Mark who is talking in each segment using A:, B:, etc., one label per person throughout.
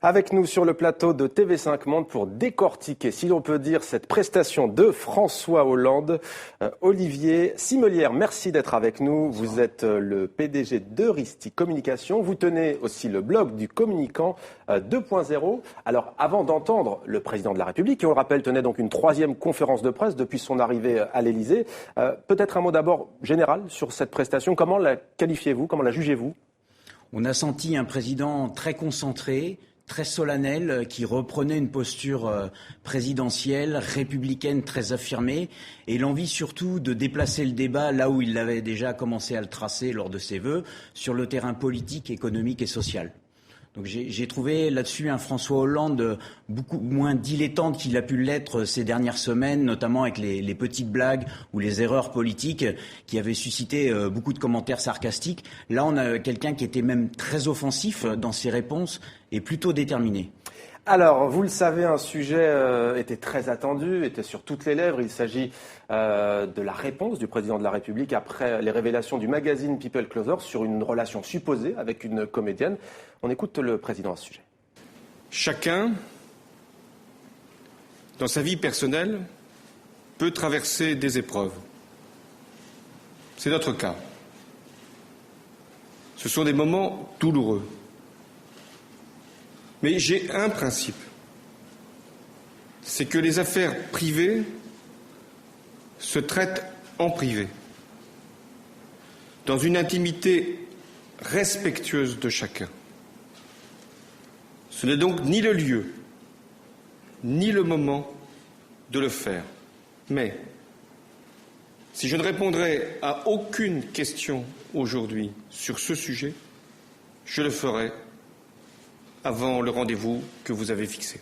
A: Avec nous sur le plateau de TV5 Monde pour décortiquer, si l'on peut dire, cette prestation de François Hollande. Olivier Simelière, merci d'être avec nous. Vous êtes le PDG d'Heuristic Communication. Vous tenez aussi le blog du Communicant 2.0. Alors, avant d'entendre le président de la République, qui, on le rappelle, tenait donc une 3e conférence de presse depuis son arrivée à l'Élysée, peut-être un mot d'abord général sur cette prestation. Comment la qualifiez-vous? Comment la jugez-vous?
B: On a senti un président très concentré, très solennel, qui reprenait une posture présidentielle, républicaine, très affirmée, et l'envie surtout de déplacer le débat là où il avait déjà commencé à le tracer lors de ses vœux, sur le terrain politique, économique et social. Donc j'ai trouvé là-dessus un François Hollande beaucoup moins dilettante qu'il a pu l'être ces dernières semaines, notamment avec les petites blagues ou les erreurs politiques qui avaient suscité beaucoup de commentaires sarcastiques. Là, on a quelqu'un qui était même très offensif dans ses réponses et plutôt déterminé.
A: Alors, vous le savez, un sujet était très attendu, était sur toutes les lèvres. Il s'agit de la réponse du président de la République après les révélations du magazine People Closer sur une relation supposée avec une comédienne. On écoute le président à ce sujet.
C: Chacun, dans sa vie personnelle, peut traverser des épreuves. C'est notre cas. Ce sont des moments douloureux. Mais j'ai un principe, c'est que les affaires privées se traitent en privé, dans une intimité respectueuse de chacun. Ce n'est donc ni le lieu, ni le moment de le faire. Mais si je ne répondrai à aucune question aujourd'hui sur ce sujet, je le ferai avant le rendez-vous que vous avez fixé.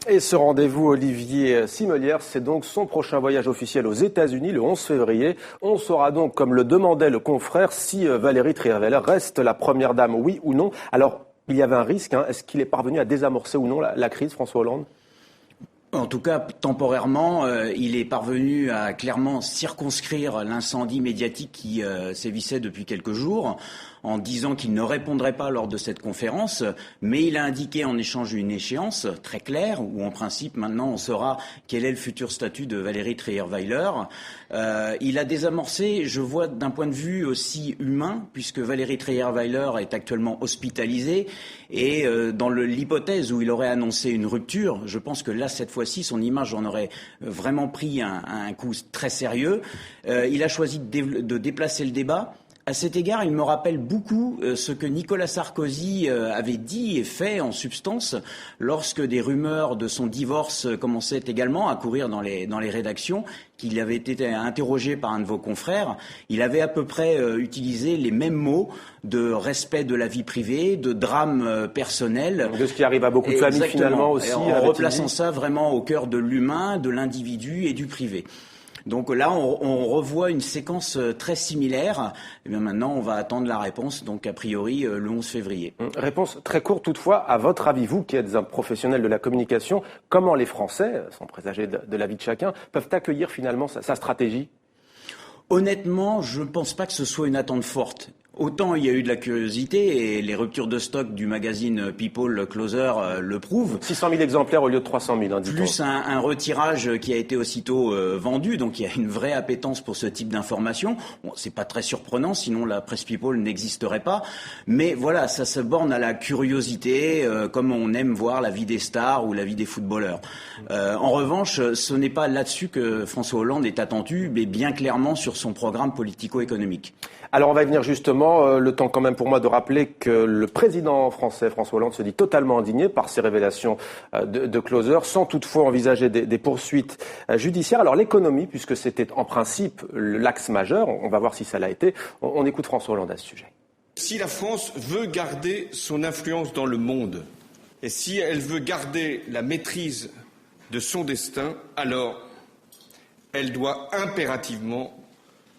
A: Et ce rendez-vous, Olivier Simelière, c'est donc son prochain voyage officiel aux États-Unis le 11 février. On saura donc, comme le demandait le confrère, si Valérie Trierweiler reste la première dame, oui ou non. Alors, il y avait un risque. Est-ce qu'il est parvenu à désamorcer ou non la crise, François Hollande ?
B: En tout cas, temporairement, il est parvenu à clairement circonscrire l'incendie médiatique qui sévissait depuis quelques jours, en disant qu'il ne répondrait pas lors de cette conférence, mais il a indiqué en échange une échéance très claire, où en principe maintenant on saura quel est le futur statut de Valérie Trierweiler. Il a désamorcé, je vois d'un point de vue aussi humain, puisque Valérie Trierweiler est actuellement hospitalisée, et dans l'hypothèse où il aurait annoncé une rupture, je pense que là, cette fois-ci, son image en aurait vraiment pris un coup très sérieux. Il a choisi de déplacer le débat. À cet égard, il me rappelle beaucoup ce que Nicolas Sarkozy avait dit et fait en substance lorsque des rumeurs de son divorce commençaient également à courir dans les rédactions, qu'il avait été interrogé par un de vos confrères. Il avait à peu près utilisé les mêmes mots de respect de la vie privée, de drame personnel.
A: De ce qui arrive à beaucoup de familles finalement aussi.
B: En replaçant ça vraiment au cœur de l'humain, de l'individu et du privé. Donc là, on revoit une séquence très similaire. Et bien maintenant, on va attendre la réponse, donc a priori le 11 février.
A: Réponse très courte toutefois. À votre avis, vous qui êtes un professionnel de la communication, comment les Français, sans présager de la vie de chacun, peuvent accueillir finalement sa stratégie ?
B: Honnêtement, je ne pense pas que ce soit une attente forte. Autant il y a eu de la curiosité et les ruptures de stock du magazine People Closer le prouvent.
A: 600 000 exemplaires au lieu de 300 000.
B: Plus un retirage qui a été aussitôt vendu, donc il y a une vraie appétence pour ce type d'information. Bon, c'est pas très surprenant, sinon la presse People n'existerait pas. Mais voilà, ça se borne à la curiosité, comme on aime voir la vie des stars ou la vie des footballeurs. En revanche, ce n'est pas là-dessus que François Hollande est attendu, mais bien clairement sur son programme politico-économique.
A: Alors on va y venir justement, le temps quand même pour moi de rappeler que le président français François Hollande se dit totalement indigné par ces révélations de Closer, sans toutefois envisager des poursuites judiciaires. Alors l'économie, puisque c'était en principe l'axe majeur, on va voir si ça l'a été, on écoute François Hollande à ce sujet.
C: Si la France veut garder son influence dans le monde, et si elle veut garder la maîtrise de son destin, alors elle doit impérativement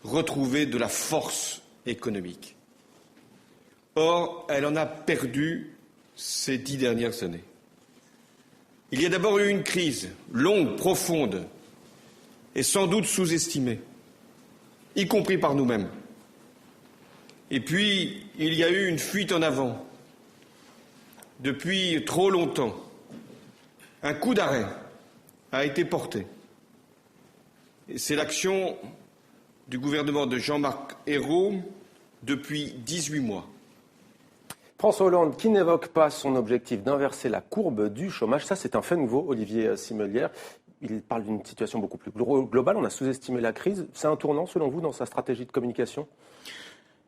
C: retrouver de la force économique. Or, elle en a perdu ces 10 dernières années. Il y a d'abord eu une crise longue, profonde, et sans doute sous-estimée, y compris par nous-mêmes. Et puis, il y a eu une fuite en avant, depuis trop longtemps, un coup d'arrêt a été porté. Et c'est l'action du gouvernement de Jean-Marc Ayrault depuis 18 mois.
A: François Hollande qui n'évoque pas son objectif d'inverser la courbe du chômage, ça c'est un fait nouveau, Olivier Simelière. Il parle d'une situation beaucoup plus globale, on a sous-estimé la crise. C'est un tournant selon vous dans sa stratégie de communication ?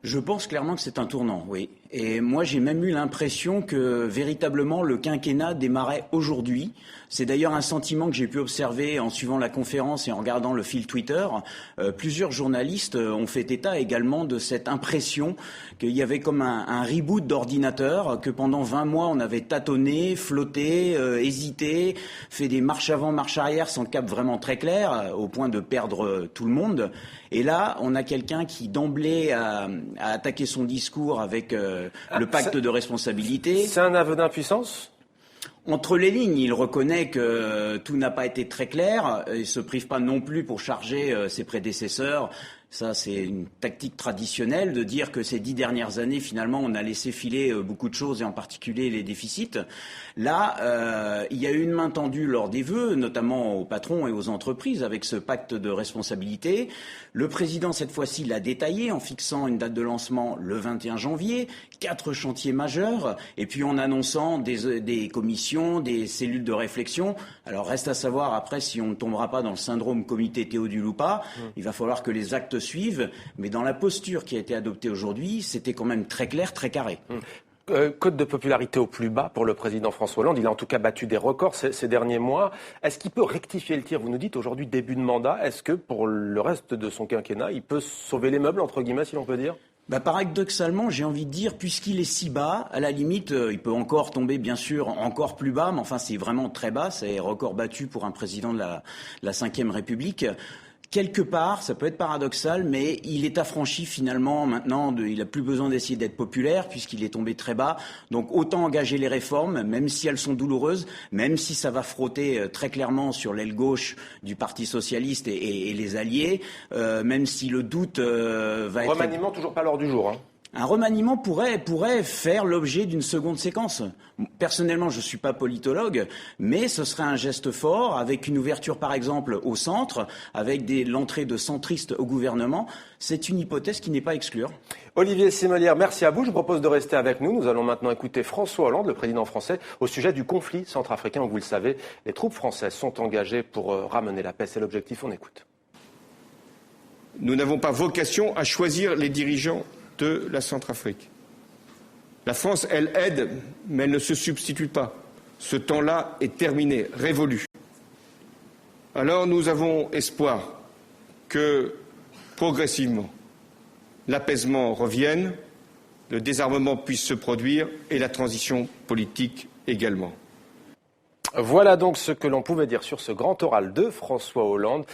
B: Je pense clairement que c'est un tournant, oui. Et moi, j'ai même eu l'impression que véritablement le quinquennat démarrait aujourd'hui. C'est d'ailleurs un sentiment que j'ai pu observer en suivant la conférence et en regardant le fil Twitter. Plusieurs journalistes ont fait état également de cette impression qu'il y avait comme un reboot d'ordinateur, que pendant 20 mois on avait tâtonné, flotté, hésité, fait des marches avant, marches arrière sans cap vraiment très clair, au point de perdre tout le monde. Et là, on a quelqu'un qui d'emblée a attaqué son discours avec le pacte de responsabilité.
A: C'est un aveu d'impuissance ?
B: Entre les lignes, il reconnaît que tout n'a pas été très clair. Il ne se prive pas non plus pour charger ses prédécesseurs. Ça, c'est une tactique traditionnelle de dire que ces 10 dernières années, finalement, on a laissé filer beaucoup de choses et en particulier les déficits. Là, il y a eu une main tendue lors des vœux, notamment aux patrons et aux entreprises, avec ce pacte de responsabilité. Le président, cette fois-ci, l'a détaillé en fixant une date de lancement le 21 janvier, 4 chantiers majeurs, et puis en annonçant des commissions, des cellules de réflexion. Alors, reste à savoir après si on ne tombera pas dans le syndrome comité Théodule ou pas. Il va falloir que les actes suivent, mais dans la posture qui a été adoptée aujourd'hui, c'était quand même très clair, très carré.
A: Cote de popularité au plus bas pour le président François Hollande. Il a en tout cas battu des records ces derniers mois. Est-ce qu'il peut rectifier le tir ? Vous nous dites aujourd'hui début de mandat. Est-ce que pour le reste de son quinquennat, il peut sauver les meubles, entre guillemets, si l'on peut dire ?
B: Paradoxalement, j'ai envie de dire, puisqu'il est si bas, à la limite, il peut encore tomber, bien sûr, encore plus bas, mais enfin, c'est vraiment très bas. C'est record battu pour un président de la Ve République. Quelque part, ça peut être paradoxal, mais il est affranchi finalement maintenant, il n'a plus besoin d'essayer d'être populaire puisqu'il est tombé très bas. Donc autant engager les réformes, même si elles sont douloureuses, même si ça va frotter très clairement sur l'aile gauche du Parti socialiste et les alliés, même si le doute va être...
A: Remaniement toujours pas l'heure du jour, hein.
B: Un remaniement pourrait faire l'objet d'une seconde séquence. Personnellement, je ne suis pas politologue, mais ce serait un geste fort, avec une ouverture par exemple au centre, avec l'entrée de centristes au gouvernement. C'est une hypothèse qui n'est pas à exclure.
A: Olivier Simelière, merci à vous. Je vous propose de rester avec nous. Nous allons maintenant écouter François Hollande, le président français, au sujet du conflit centrafricain où, vous le savez, les troupes françaises sont engagées pour ramener la paix. C'est l'objectif, on écoute.
C: Nous n'avons pas vocation à choisir les dirigeants de la Centrafrique. La France, elle aide, mais elle ne se substitue pas. Ce temps-là est terminé, révolu. Alors nous avons espoir que, progressivement, l'apaisement revienne, le désarmement puisse se produire et la transition politique également.
A: Voilà donc ce que l'on pouvait dire sur ce grand oral de François Hollande.